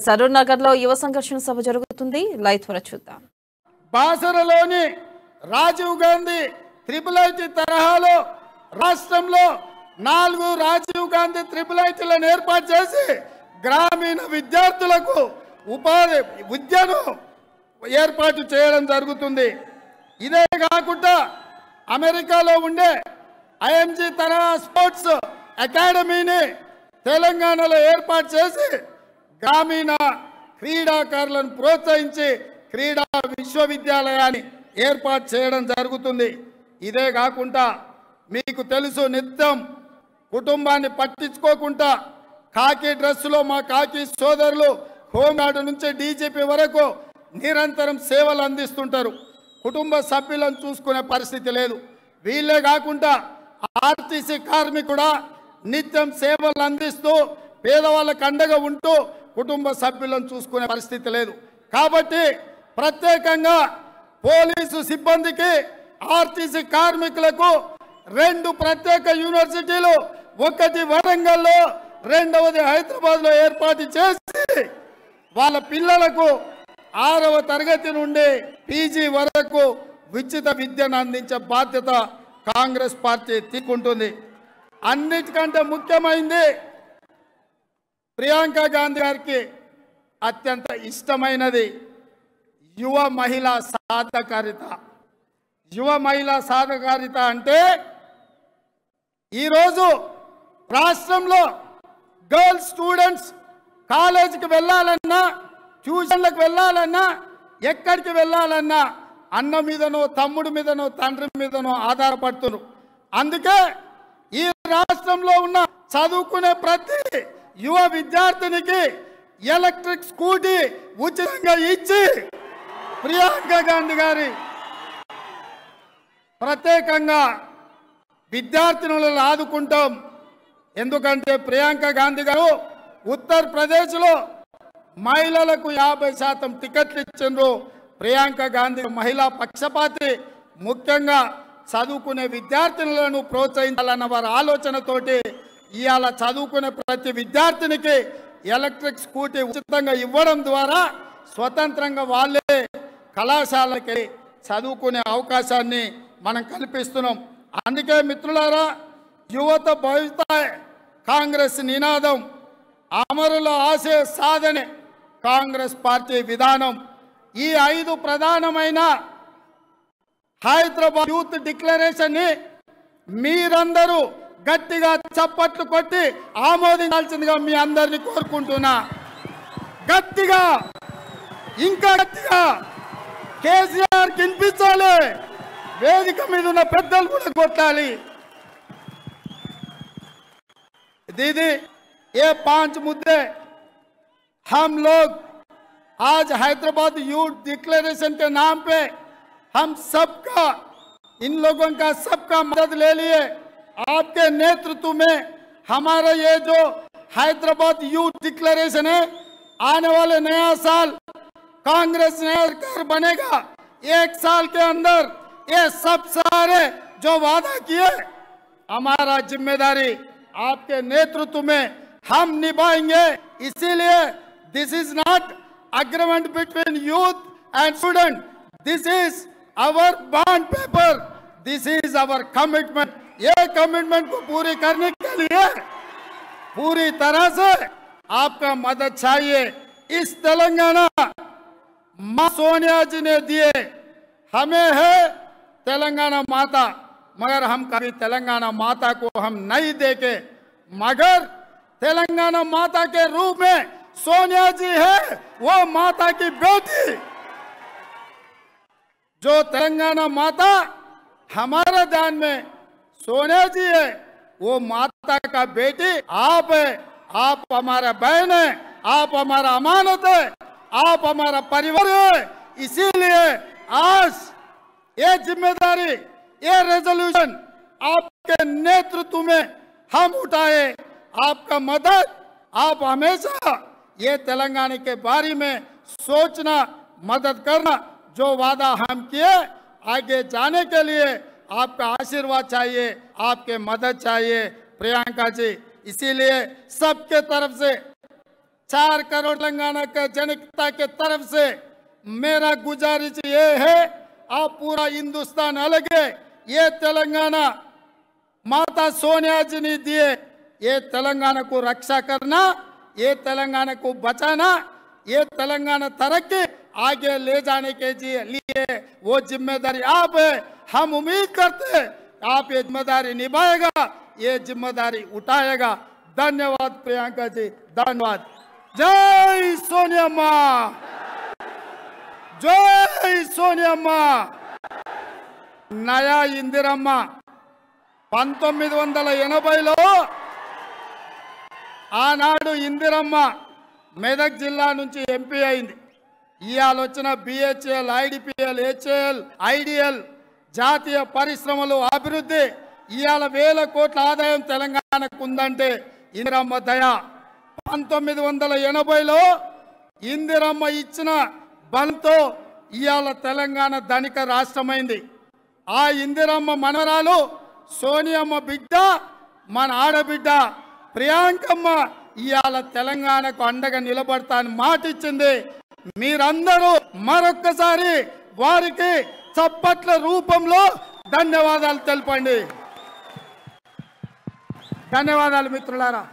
సరూర్ నగర్ లో యువ సంఘర్షణ సభ జరుగుతుంది. లైవ్ త్వర చూద్దాం. బాసరలోని రాజీవ్ గాంధీ ట్రిపుల్ ఐటీ తరహాలో రాష్ట్రంలో 4 రాజీవ్ గాంధీ ట్రిపుల్ ఐటీలను ఏర్పాటు చేసి గ్రామీణ విద్యార్థులకు ఉపాధి విద్యను ఏర్పాటు చేయడం జరుగుతుంది. ఇదే కాకుండా అమెరికాలో ఉండే ఐఎంజీ తరహా స్పోర్ట్స్ అకాడమీని తెలంగాణలో ఏర్పాటు చేసి గ్రామీణ క్రీడాకారులను ప్రోత్సహించి క్రీడా విశ్వవిద్యాలయాన్ని ఏర్పాటు చేయడం జరుగుతుంది. ఇదే కాకుండా మీకు తెలుసు, నిత్యం కుటుంబాన్ని పట్టించుకోకుండా కాకి డ్రెస్సులో మా కాకి సోదరులు హోంగార్డు నుంచి డీజీపీ వరకు నిరంతరం సేవలు అందిస్తుంటారు. కుటుంబ సభ్యులను చూసుకునే పరిస్థితి లేదు. వీళ్ళే కాకుండా ఆర్టీసీ కార్మికుడా నిత్యం సేవలు అందిస్తూ పేదవాళ్ళకు అండగా ఉంటూ కుటుంబ సభ్యులను చూసుకునే పరిస్థితి లేదు. కాబట్టి ప్రత్యేకంగా పోలీసు సిబ్బందికి, ఆర్టీసీ కార్మికులకు 2 ప్రత్యేక యూనివర్సిటీలు, ఒకటి వరంగల్లో, రెండవది హైదరాబాద్లో ఏర్పాటు చేసి వాళ్ళ పిల్లలకు 6వ తరగతి నుండి పీజీ వరకు ఉచిత విద్యను అందించే బాధ్యత కాంగ్రెస్ పార్టీ తీసుకుంటుంది. అన్నిటికంటే ముఖ్యమైనది ప్రియాంక గాంధీ గారికి అత్యంత ఇష్టమైనది యువ మహిళా సాధికారిత. యువ మహిళా సాధికారిత అంటే ఈరోజు రాష్ట్రంలో గర్ల్స్ స్టూడెంట్స్ కాలేజీకి వెళ్ళాలన్నా, ట్యూషన్లకు వెళ్ళాలన్నా, ఎక్కడికి వెళ్ళాలన్నా అన్న మీదనో, తమ్ముడి మీదనో, తండ్రి మీదనో ఆధారపడుతున్నారు. అందుకే ఈ రాష్ట్రంలో ఉన్న చదువుకునే ప్రతి యువ విద్యార్థినికి ఎలక్ట్రిక్ స్కూటీ ఉచితంగా ఇచ్చి ప్రియాంక గాంధీ గారి ప్రత్యేకంగా విద్యార్థినులను ఆదుకుంటాం. ఎందుకంటే ప్రియాంక గాంధీ గారు ఉత్తరప్రదేశ్లో మహిళలకు 50% టికెట్లు ఇచ్చిండ్రు. ప్రియాంక గాంధీ మహిళా పక్షపాతి. ముఖ్యంగా చదువుకునే విద్యార్థినులను ప్రోత్సహించాలన్న వారి ఆలోచనతోటి ఇవాళ చదువుకునే ప్రతి విద్యార్థినికి ఎలక్ట్రిక్ స్కూటీ ఉచితంగా ఇవ్వడం ద్వారా స్వతంత్రంగా వాళ్ళే కళాశాలకి చదువుకునే అవకాశాన్ని మనం కల్పిస్తున్నాం. అందుకే మిత్రులారా, యువత భవిత కాంగ్రెస్ నినాదం, అమరుల ఆశయ సాధనే కాంగ్రెస్ పార్టీ విధానం. ఈ 5 ప్రధానమైన హైదరాబాద్ యూత్ డిక్లరేషన్ ని మీరందరూ గట్టిగా చప్పట్లు కొట్టి ఆమోదించాల్సిందిగా మీ అందరినీ కోరుకుంటున్నా. గట్టిగా, ఇంకా గట్టిగా కేసీఆర్ వినిపించాలి. వేదిక మీద ఉన్న పెద్దలు కూడా కొట్టాలి. दीदी, ये 5 मुद्दे हम लोग आज हैदराबाद यूथ डिक्लेरेशन के नाम पे हम सबका, इन लोगों का सबका मदद ले लिए। आपके नेतृत्व में हमारा ये जो हैदराबाद यूथ डिक्लेरेशन है, आने वाले नया साल कांग्रेस नया सरकार बनेगा, 1 साल के अंदर ये सब सारे जो वादा किए हमारा जिम्मेदारी आपके नेतृत्व में हम निभाएंगे। इसीलिए this is not agreement between youth and student, this is our bond paper, this is our commitment. ये कमिटमेंट को पूरी करने के लिए पूरी तरह से आपका मदद चाहिए। इस तेलंगाना मां सोनिया जी ने दिए, हमें है तेलंगाना माता, मगर हम कभी तेलंगाना माता को हम नहीं देखे, मगर तेलंगाना माता के रूप में सोनिया जी है, वो माता की बेटी। जो तेलंगाना माता हमारे ध्यान में सोनिया जी है, वो माता का बेटी आप है। आप हमारा बहन है, आप हमारा अमानत है, आप हमारा परिवार है। इसीलिए आज ये जिम्मेदारी, ये रेजोल्यूशन आपके नेतृत्व में हम उठाए। आपका मदद, आप हमेशा ये तेलंगाना के बारे में सोचना, मदद करना। जो वादा हम किए आगे जाने के लिए आपका आशीर्वाद चाहिए, आपके मदद चाहिए प्रियंका जी। इसीलिए सबके तरफ से 4 करोड़ तेलंगाना के जनता के तरफ से मेरा गुजारिश ये है, आप पूरा हिंदुस्तान अलग है, ये तेलंगाना माता सोनिया जी ने दिए, ये तेलंगाना को रक्षा करना, ये तेलंगाना को बचाना, ये तेलंगाना तरक्की आगे ले जाने के लिए वो जिम्मेदारी आप है। हम उम्मीद करते हैं आप ये जिम्मेदारी निभाएगा, ये जिम्मेदारी उठाएगा। धन्यवाद प्रियंका जी, धन्यवाद। जय सोनियम्मा, जय सोनियम्मा। नया इंदिरम्మ 1980లో ఆనాడు ఇందిరమ్మ మెదక్ జిల్లా నుంచి ఎంపీ అయింది. ఇవాళ వచ్చిన బిహెచ్ఎల్, ఐడిపిఎల్, హెచ్ఏఎల్, ఐడిఎల్ జాతీయ పరిశ్రమలు అభివృద్ధి, ఇవాళ 1000 కోట్ల ఆదాయం తెలంగాణకు ఉందంటే ఇందిరమ్మ దయ. 1980లో ఇందిరమ్మ ఇచ్చిన బలంతో ఇవాళ తెలంగాణ ధనిక రాష్ట్రమైంది. ఆ ఇందిరమ్మ మనవరాలు సోనియమ్మ బిడ్డ, మన ఆడబిడ్డ ప్రియాంకమ్మ ఇవాళ తెలంగాణకు అండగా నిలబడతా అని మాట ఇచ్చింది. మీరందరూ మరొక్కసారి వారికి చప్పట్ల రూపంలో ధన్యవాదాలు తెలపండి. ధన్యవాదాలు మిత్రులారా.